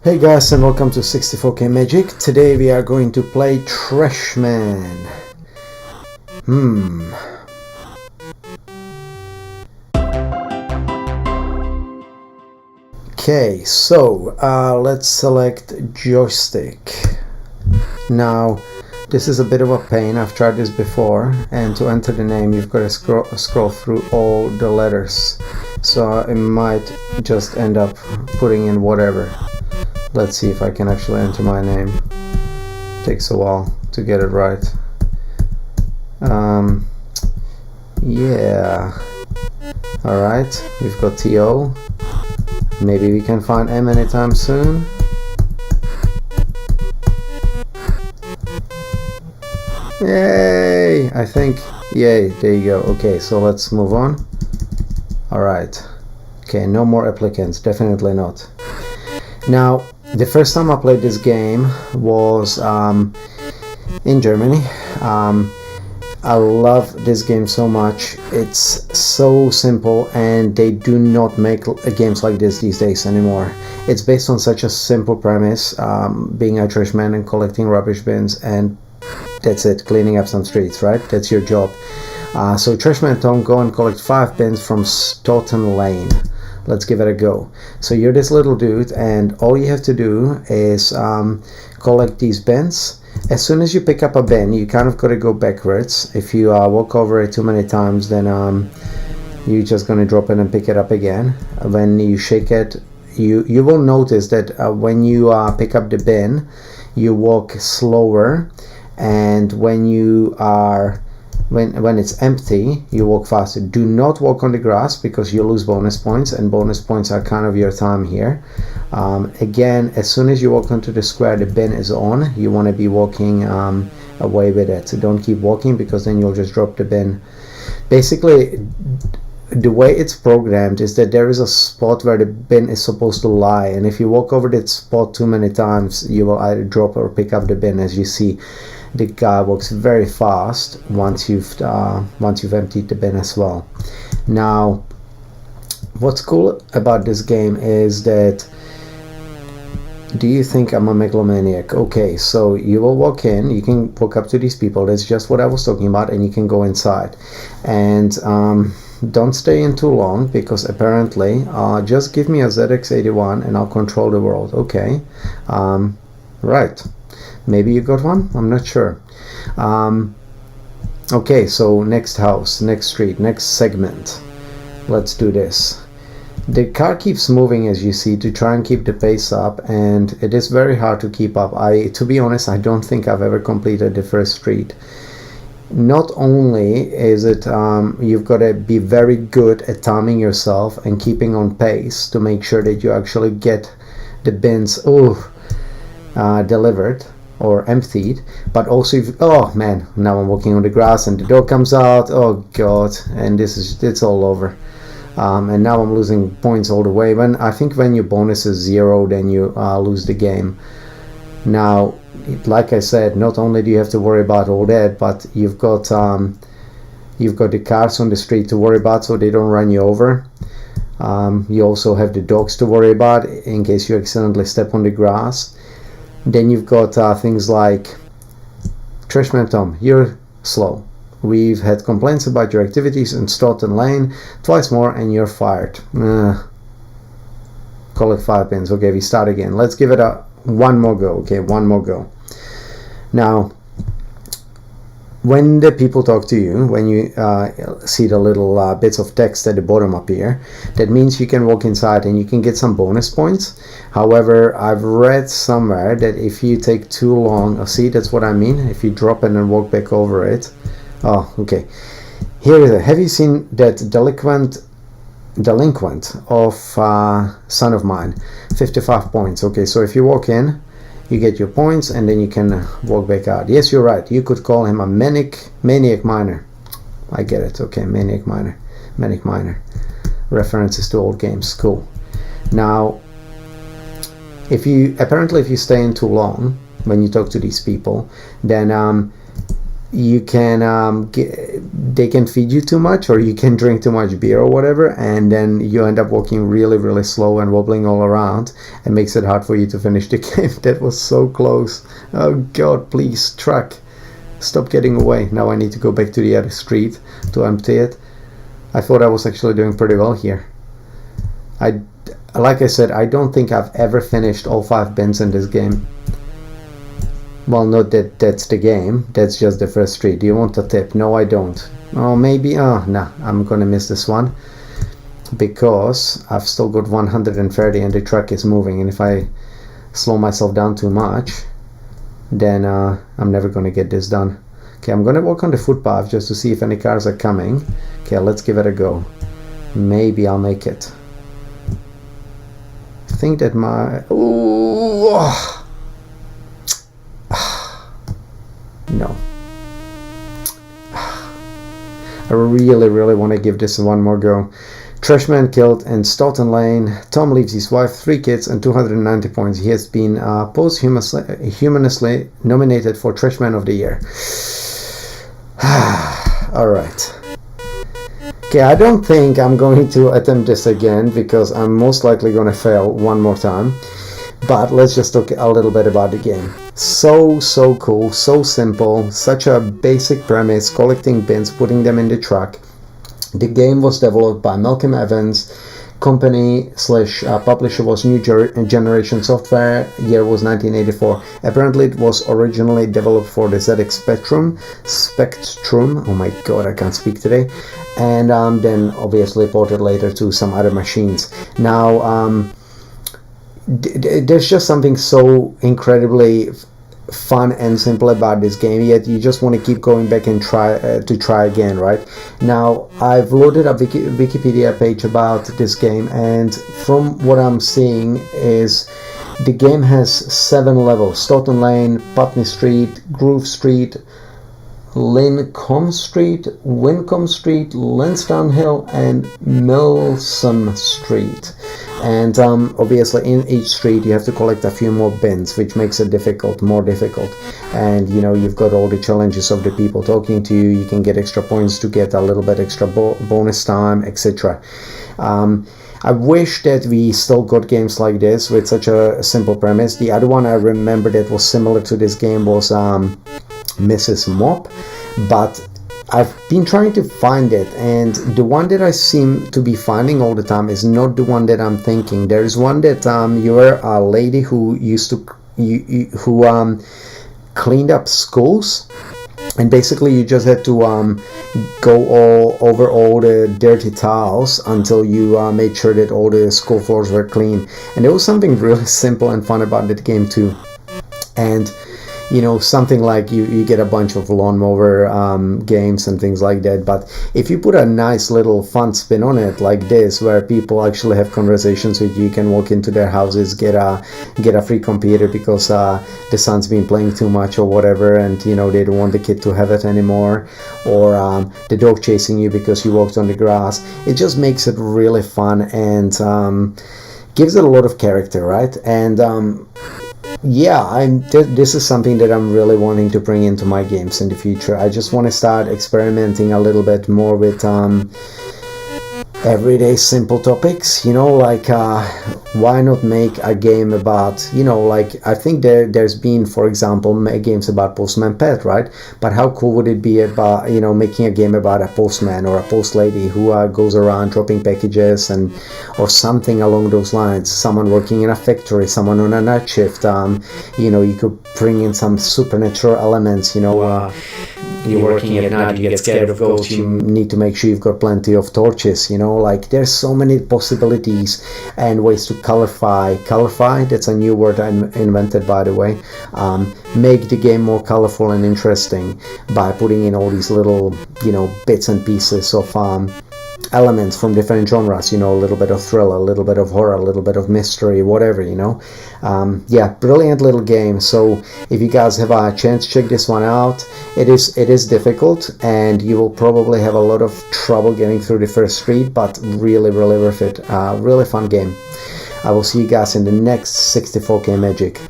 Hey guys, and welcome to 64K Magic. Today we are going to play Trashman. Okay, so let's select joystick. Now, this is a bit of a pain. I've tried this before, and to enter the name you've got to scroll through all the letters. So it might just end up putting in whatever. Let's see if I can actually enter my name. Takes a while to get it right. Yeah. Alright, we've got TO. Maybe we can find M anytime soon. Yay! I think, yay, there you go. Okay, so let's move on. Alright. Okay, no more applicants, definitely not. Now, the first time I played this game was in Germany. I love this game so much. It's so simple, and they do not make games like this these days anymore. It's based on such a simple premise, being a trash man and collecting rubbish bins, and that's it, cleaning up some streets, right? That's your job. So Trashman and Tom go and collect 5 bins from Stoughton Lane. Let's give it a go. So you're this little dude, and all you have to do is collect these bins. As soon as you pick up a bin, you kind of got to go backwards. If you walk over it too many times, then you're just going to drop it and pick it up again. When you shake it, you will notice that when you pick up the bin, you walk slower, and when you are when it's empty, you walk faster. Do not walk on the grass because you lose bonus points, and bonus points are kind of your time here. Again, as soon as you walk onto the square, the bin is on. You want to be walking away with it. So don't keep walking, because then you'll just drop the bin. Basically, the way it's programmed is that there is a spot where the bin is supposed to lie, and if you walk over that spot too many times, you will either drop or pick up the bin. As you see, the guy walks very fast once you've emptied the bin as well. Now, what's cool about this game is that, do you think I'm a megalomaniac? Okay, so you will walk in, you can walk up to these people, that's just what I was talking about, and you can go inside. And don't stay in too long, because apparently, just give me a ZX81 and I'll control the world. Okay, right. Maybe you got one? I'm not sure. Okay, so next house, next street, next segment. Let's do this. The car keeps moving, as you see, to try and keep the pace up, and it is very hard to keep up. To be honest, I don't think I've ever completed the first street. Not only is it, you've got to be very good at timing yourself and keeping on pace to make sure that you actually get the bins delivered or emptied, but also oh man, now I'm walking on the grass and the dog comes out, oh god, and it's all over. And now I'm losing points all the way. I think when your bonus is 0, then you lose the game. Now, like I said, not only do you have to worry about all that, but you've got the cars on the street to worry about, so they don't run you over. You also have the dogs to worry about in case you accidentally step on the grass. Then you've got things like, Trashman Tom, you're slow. We've had complaints about your activities in Stoughton Lane twice more, and you're fired. Collect 5 bins. Okay, we start again. Let's give it one more go. Okay, one more go. Now, when the people talk to you, when you see the little bits of text at the bottom up here, that means you can walk inside and you can get some bonus points. However, I've read somewhere that if you take too long, see, that's what I mean, if you drop it and walk back over it. Oh, okay. Here is have you seen that delinquent of son of mine? 55 points. Okay, so if you walk in, you get your points, and then you can walk back out. Yes, you're right. You could call him a maniac miner. I get it. Okay, maniac miner. References to old games. Cool. Now, if you stay in too long when you talk to these people, then you can they can feed you too much, or you can drink too much beer or whatever, and then you end up walking really, really slow and wobbling all around, and makes it hard for you to finish the game. That was so close. Oh god, please, truck, stop getting away. Now I need to go back to the other street to empty it. I thought I was actually doing pretty well here. Like I said, I don't think I've ever finished all 5 bins in this game. Well, not that that's the game, that's just the first street. Do you want a tip? No, I don't. Oh, maybe, no, I'm gonna miss this one, because I've still got 130 and the truck is moving, and if I slow myself down too much, then I'm never gonna get this done. Okay, I'm gonna walk on the footpath just to see if any cars are coming. Okay, let's give it a go. Maybe I'll make it. I think that my... Ooh, oh. No. I really, really want to give this one more go. Trashman killed in Stoughton Lane. Tom leaves his wife, 3 kids, and 290 points. He has been posthumously nominated for Trashman of the Year. Alright. Okay, I don't think I'm going to attempt this again, because I'm most likely going to fail one more time. But let's just talk a little bit about the game. So cool, so simple, such a basic premise, collecting bins, putting them in the truck. The game was developed by Malcolm Evans. Company / publisher was New Generation Software. Year was 1984. Apparently it was originally developed for the ZX Spectrum. Oh my god, I can't speak today. And then obviously ported later to some other machines. Now, there's just something so incredibly fun and simple about this game, yet you just want to keep going back and try again, right? Now, I've loaded up Wikipedia page about this game, and from what I'm seeing is the game has 7 levels: Stoughton Lane, Putney Street, Grove Street, Lincombe Street, Wincombe Street, Lansdowne Hill, and Milsom Street. And obviously in each street you have to collect a few more bins, which makes it more difficult. And you know, you've got all the challenges of the people talking to you. You can get extra points to get a little bit extra bonus time, etc. I wish that we still got games like this with such a simple premise. The other one I remember that was similar to this game was Mrs. Mop, but I've been trying to find it, and the one that I seem to be finding all the time is not the one that I'm thinking. There is one that you're a lady who used to cleaned up schools, and basically you just had to go over all the dirty tiles until you made sure that all the school floors were clean. And there was something really simple and fun about that game too. And you know, something like you get a bunch of lawnmower games and things like that, but if you put a nice little fun spin on it like this, where people actually have conversations with you, you can walk into their houses, get a free computer because the son's been playing too much or whatever, and you know, they don't want the kid to have it anymore, or the dog chasing you because you walked on the grass. It just makes it really fun and gives it a lot of character, right? And yeah, this is something that I'm really wanting to bring into my games in the future. I just want to start experimenting a little bit more with everyday simple topics, you know, like why not make a game about, you know, like I think there's been, for example, games about Postman Pat, right? But how cool would it be about, you know, making a game about a postman or a post lady who goes around dropping packages, and or something along those lines. Someone working in a factory, someone on a night shift. You know, you could bring in some supernatural elements, you know. You're working at night, you get scared of ghosts, you need to make sure you've got plenty of torches, you know, like there's so many possibilities and ways to colorify, that's a new word I invented, by the way. Make the game more colorful and interesting by putting in all these little, you know, bits and pieces of elements from different genres, you know, a little bit of thriller, a little bit of horror, a little bit of mystery, whatever, you know. Yeah, brilliant little game. So if you guys have a chance, check this one out. It is difficult, and you will probably have a lot of trouble getting through the first street, but really worth it. Really fun game. I will see you guys in the next 64K Magic.